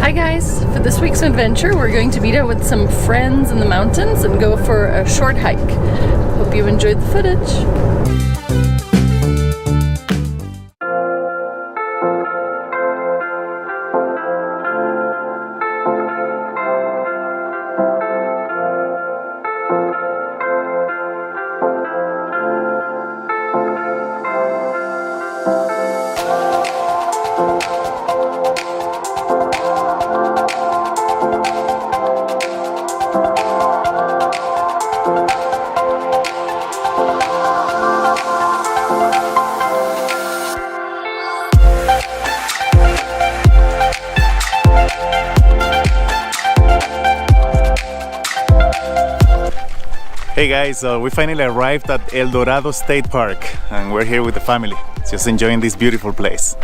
Hi guys! For this week's adventure, we're going to meet up with some friends in the mountains and go for a short hike. Hope you enjoyed the footage. Hey guys, we finally arrived at Eldorado State Park and we're here with the family, just enjoying this beautiful place.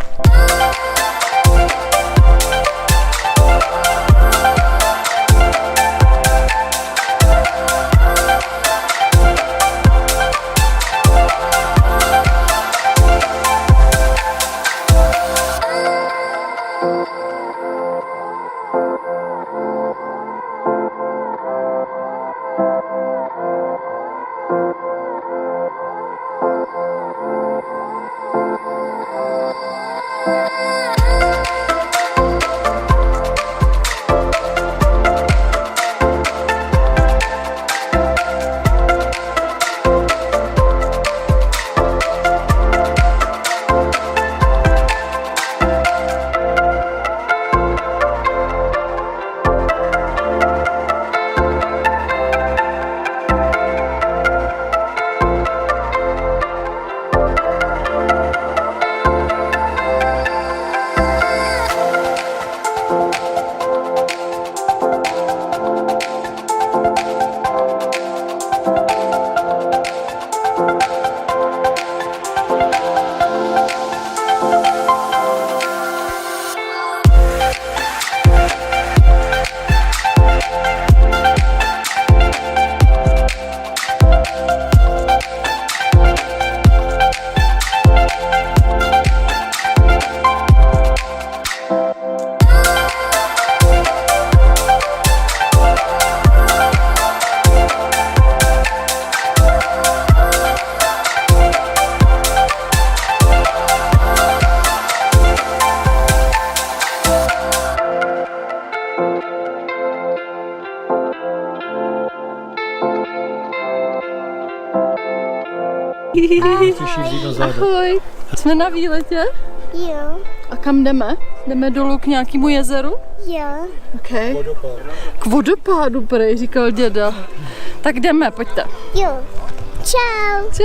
Ahoj, jsme na výletě? Jo. A kam jdeme? Jdeme dolů k nějakému jezeru? Jo. Okay. K vodopádu, prej, říkal děda. Tak jdeme, pojďte. Jo. Čau. Čau.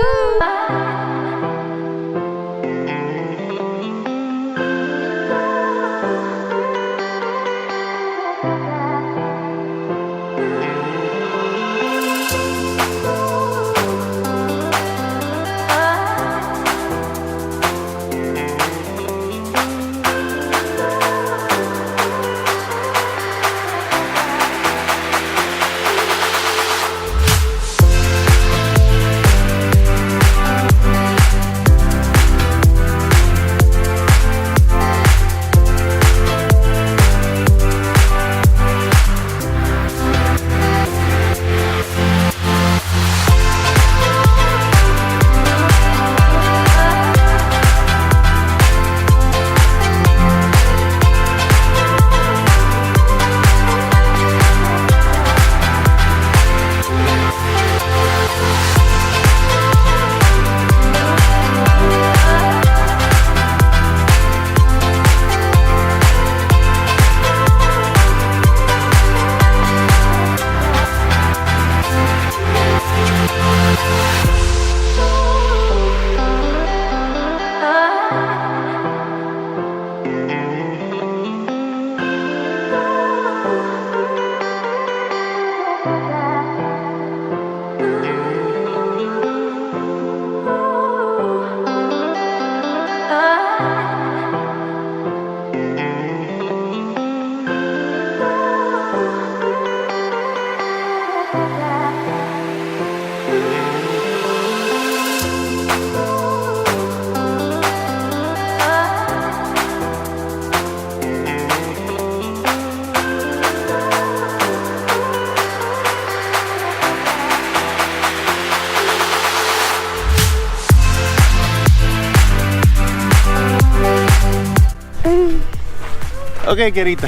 Okay, Querita.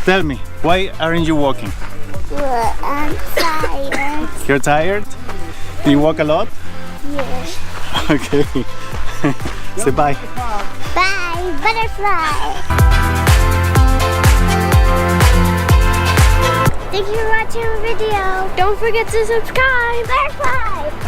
Tell me, why aren't you walking? Well, I'm tired. You're tired? Do you walk a lot? Yes. Okay. Say bye. Bye, butterfly. Thank you for watching our video. Don't forget to subscribe. Butterfly.